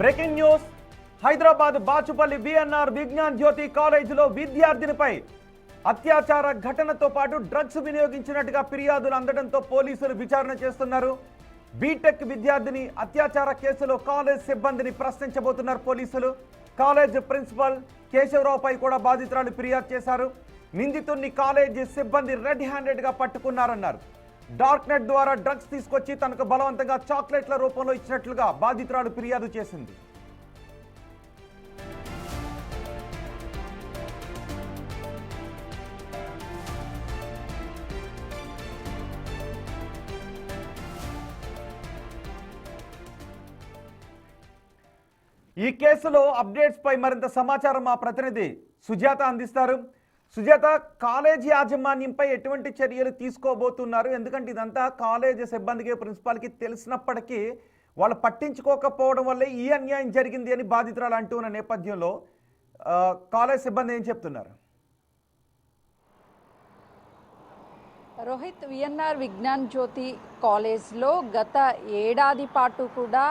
Breaking news. Hyderabad Bachupally VNR Vignan Jyothi కాలేజీలో విద్యార్థినిపై అత్యాచార ఘటనతో పాటు డ్రగ్స్ వినియోగించినట్టుగా ఫిర్యాదులు అందడంతో పోలీసులు విచారణ చేస్తున్నారు. బీటెక్ విద్యార్థిని అత్యాచార కేసులో కాలేజ్ సిబ్బందిని ప్రశ్నించబోతున్నారు పోలీసులు. కాలేజ్ ప్రిన్సిపల్ కేశవరావుపై కూడా బాధితురాలు ఫిర్యాదు చేశారు. నిందితుడిని కాలేజీ సిబ్బంది రెడ్ హ్యాండెడ్గా పట్టుకున్నారన్నారు. డార్క్ నెట్ ద్వారా డ్రగ్స్ తీసుకొచ్చి తనకు బలవంతంగా చాక్లెట్ల రూపంలో ఇచ్చినట్లుగా బాధితురాలు ఫిర్యాదు చేసింది. ఈ కేసులో అప్డేట్స్ పై మరింత సమాచారం మా ప్రతినిధి సుజాత అందిస్తారు. సుజాత, కాలేజీ యాజమాన్యంపై ఎటువంటి చర్యలు తీసుకోబోతున్నారు? ఎందుకంటే ఇదంతా కాలేజీ సిబ్బందికి ప్రిన్సిపాల్కి తెలిసినప్పటికీ వాళ్ళు పట్టించుకోకపోవడం వల్లే ఈ అన్యాయం జరిగింది అని బాధితురాలు అంటున్న నేపథ్యంలో కాలేజ్ సిబ్బంది ఏం చెప్తున్నారు? రోహిత్, విఎన్ఆర్ విజ్ఞాన్ జ్యోతి కాలేజ్లో గత ఏడాది పాటు కూడా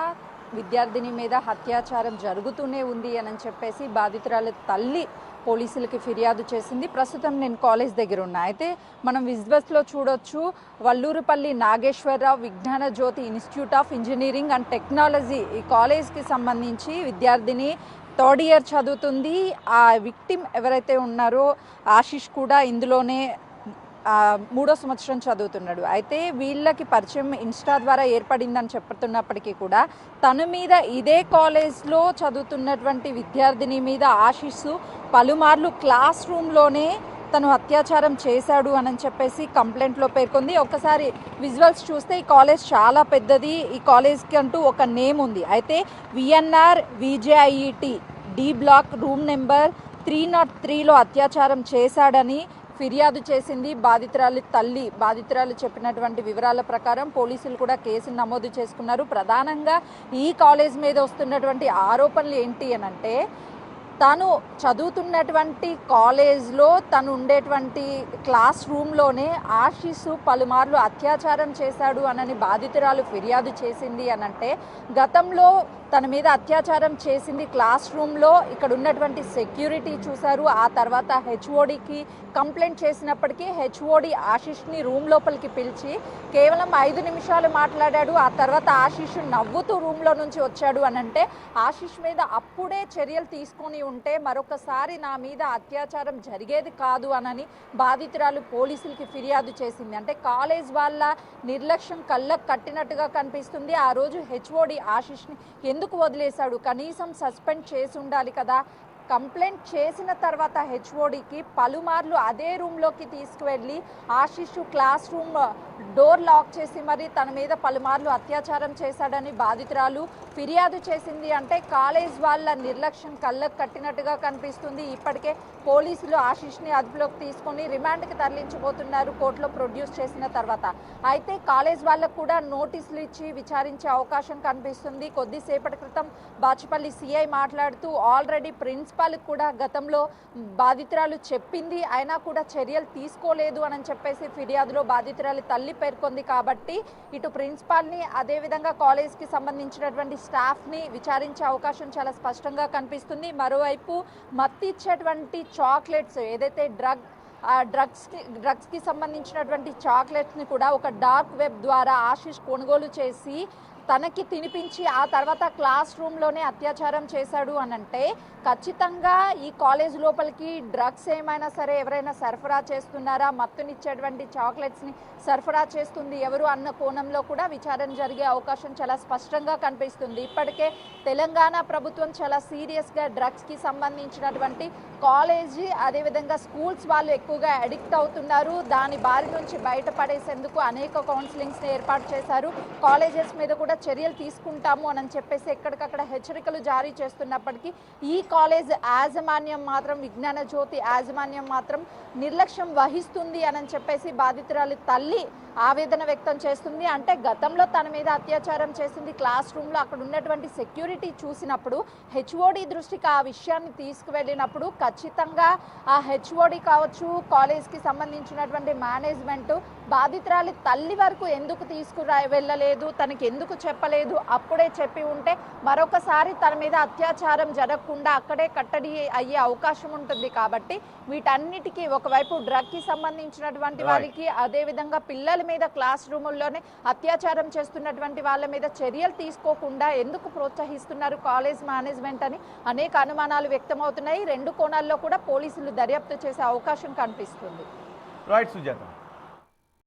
విద్యార్థిని మీద అత్యాచారం జరుగుతూనే ఉంది అని చెప్పేసి బాధితురాల తల్లి పోలీసులకి ఫిర్యాదు చేసింది. ప్రస్తుతం నేను కాలేజ్ దగ్గర ఉన్నా. అయితే మనం విజువల్స్లో చూడొచ్చు, Vallurupalli Nageswararao Vignana Jyothi institute of engineering and technology ఈ కాలేజ్కి సంబంధించి విద్యార్థిని థర్డ్ ఇయర్ చదువుతుంది. ఆ విక్టిమ్ ఎవరైతే ఉన్నారో ఆశిష్ కూడా ఇందులోనే 3వ సంవత్సరం చదువుతున్నాడు. అయితే వీళ్ళకి పరిచయం ఇన్స్టా ద్వారా ఏర్పడిందని చెప్తున్నప్పటికీ కూడా తన మీద ఇదే కాలేజ్లో చదువుతున్నటువంటి విద్యార్థిని మీద ఆశిష్ పలుమార్లు క్లాస్ రూమ్లోనే తను అత్యాచారం చేశాడు అని చెప్పేసి కంప్లైంట్లో పేర్కొంది. ఒక్కసారి విజువల్స్ చూస్తే ఈ కాలేజ్ చాలా పెద్దది. ఈ కాలేజ్కి అంటూ ఒక నేమ్ ఉంది. అయితే VNR VJIET D block room number 303లో అత్యాచారం చేశాడని ఫిర్యాదు చేసింది బాధితురాలి తల్లి. బాధితురాలు చెప్పినటువంటి వివరాల ప్రకారం పోలీసులు కూడా కేసును నమోదు చేసుకున్నారు. ప్రధానంగా ఈ కాలేజ్ మీద వస్తున్నటువంటి ఆరోపణలు ఏంటి అనంటే, తను చదువుతున్నటువంటి కాలేజ్లో తను ఉండేటువంటి క్లాస్ రూమ్లోనే ఆశిష్ పలుమార్లు అత్యాచారం చేశాడు అనని బాధితురాలు ఫిర్యాదు చేసింది అనంటే, గతంలో తన మీద అత్యాచారం చేసింది క్లాస్ రూమ్లో ఇక్కడ ఉన్నటువంటి సెక్యూరిటీ చూశారు. ఆ తర్వాత హెచ్ఓడికి కంప్లైంట్ చేసినప్పటికీ హెచ్ఓడి ఆశిష్ని రూమ్ లోపలికి పిలిచి కేవలం 5 నిమిషాలు మాట్లాడాడు. ఆ తర్వాత ఆశిష్ నవ్వుతూ రూమ్లో నుంచి వచ్చాడు అనంటే, ఆశిష్ మీద అప్పుడే చర్యలు తీసుకొని ఉంటే మరొకసారి నా మీద అత్యాచారం జరిగేది కాదు అనని బాధితురాలు పోలీసులకి ఫిర్యాదు చేసింది. అంటే కాలేజ్ వాళ్ళ నిర్లక్ష్యం కళ్ళకు కట్టినట్టుగా కనిపిస్తుంది. ఆ రోజు హెచ్ఓడి ఆశిష్ని ఎందుకు వదిలేశాడు? కనీసం సస్పెండ్ చేసి ఉండాలి కదా. కంప్లైంట్ చేసిన తర్వాత హెచ్ఓడికి పలుమార్లు అదే రూమ్లోకి తీసుకువెళ్ళి Ashish class room door lock చేసి మరి తన మీద పలుమార్లు అత్యాచారం చేశాడని బాధితురాలు ఫిర్యాదు చేసింది. అంటే కాలేజ్ వాళ్ళ నిర్లక్ష్యం కళ్ళకు కట్టినట్టుగా కనిపిస్తుంది. ఇప్పటికే పోలీసులు ఆశిష్ని అదుపులోకి తీసుకొని రిమాండ్కి తరలించబోతున్నారు కోర్టులో ప్రొడ్యూస్ చేసిన తర్వాత. అయితే కాలేజ్ వాళ్ళకు కూడా నోటీసులు ఇచ్చి విచారించే అవకాశం కనిపిస్తుంది. కొద్దిసేపటి క్రితం బాచుపల్లి సిఐ మాట్లాడుతూ ఆల్రెడీ ప్రిన్సిపల్ కూడా గతంలో బాధితురాలు చెప్పింది, అయినా కూడా చర్యలు తీసుకోలేదు అని చెప్పేసి ఫిర్యాదులో బాధితురాలి తల్లి పేర్కొంది. కాబట్టి ఇటు ప్రిన్సిపాల్ని అదేవిధంగా కాలేజ్కి సంబంధించినటువంటి స్టాఫ్ని విచారించే అవకాశం చాలా స్పష్టంగా కనిపిస్తుంది. మరోవైపు మత్తి ఇచ్చేటువంటి చాక్లెట్స్ ఏదైతే డ్రగ్స్కి సంబంధించినటువంటి చాక్లెట్స్ని కూడా ఒక డార్క్ వెబ్ ద్వారా ఆశిష్ కొనుగోలు చేసి తనకి తినిపించి ఆ తర్వాత క్లాస్ రూమ్లోనే అత్యాచారం చేశాడు అనంటే, ఖచ్చితంగా ఈ కాలేజ్ లోపలికి డ్రగ్స్ ఏమైనా సరే ఎవరైనా సరఫరా చేస్తున్నారా, మత్తునిచ్చేటువంటి చాక్లెట్స్ని సరఫరా చేస్తుంది ఎవరు అన్న కోణంలో కూడా విచారణ జరిగే అవకాశం చాలా స్పష్టంగా కనిపిస్తుంది. ఇప్పటికే తెలంగాణ ప్రభుత్వం చాలా సీరియస్గా డ్రగ్స్కి సంబంధించినటువంటి కాలేజీ అదేవిధంగా స్కూల్స్ వాళ్ళు ఎక్కువగా అడిక్ట్ అవుతున్నారు. దాని బారి నుంచి బయటపడేసేందుకు అనేక కౌన్సిలింగ్స్ని ఏర్పాటు చేశారు. కాలేజెస్ మీద కూడా చర్యలు తీసుకుంటాము అని చెప్పేసి ఎక్కడికక్కడ హెచ్చరికలు జారీ చేస్తున్నప్పటికీ ఈ కాలేజ్ యాజమాన్యం మాత్రం, విజ్ఞాన జ్యోతి యాజమాన్యం మాత్రం నిర్లక్ష్యం వహిస్తుంది అని చెప్పేసి బాధితురాలి తల్లి ఆవేదన వ్యక్తం చేస్తుంది. అంటే గతంలో తన మీద అత్యాచారం చేసింది క్లాస్ రూమ్లో అక్కడ ఉన్నటువంటి సెక్యూరిటీ చూసినప్పుడు హెచ్ఓడి దృష్టికి ఆ విషయాన్ని తీసుకువెళ్ళినప్పుడు ఖచ్చితంగా ఆ హెచ్ఓడి కావచ్చు, కాలేజ్కి సంబంధించినటువంటి మేనేజ్మెంట్ బాధితురాలి తల్లి వరకు ఎందుకు వెళ్ళలేదు, తనకి ఎందుకు చెప్పలేదు, అప్పుడే చెప్పి ఉంటే మరొకసారి తన మీద అత్యాచారం జరగకుండా అక్కడే కట్టడి అయ్యే అవకాశం ఉంటుంది. కాబట్టి వీటన్నిటికీ ఒకవైపు డ్రగ్కి సంబంధించినటువంటి వాళ్ళకి, అదేవిధంగా పిల్లల మీద క్లాస్ రూముల్లోనే అత్యాచారం చేస్తున్నటువంటి వాళ్ళ మీద చర్యలు తీసుకోకుండా ఎందుకు ప్రోత్సహిస్తున్నారు కాలేజ్ మేనేజ్మెంట్ అని అనేక అనుమానాలు వ్యక్తమవుతున్నాయి. రెండు కోణాల్లో కూడా పోలీసులు దర్యాప్తు చేసే అవకాశం కనిపిస్తుంది. రైట్ సుజాత.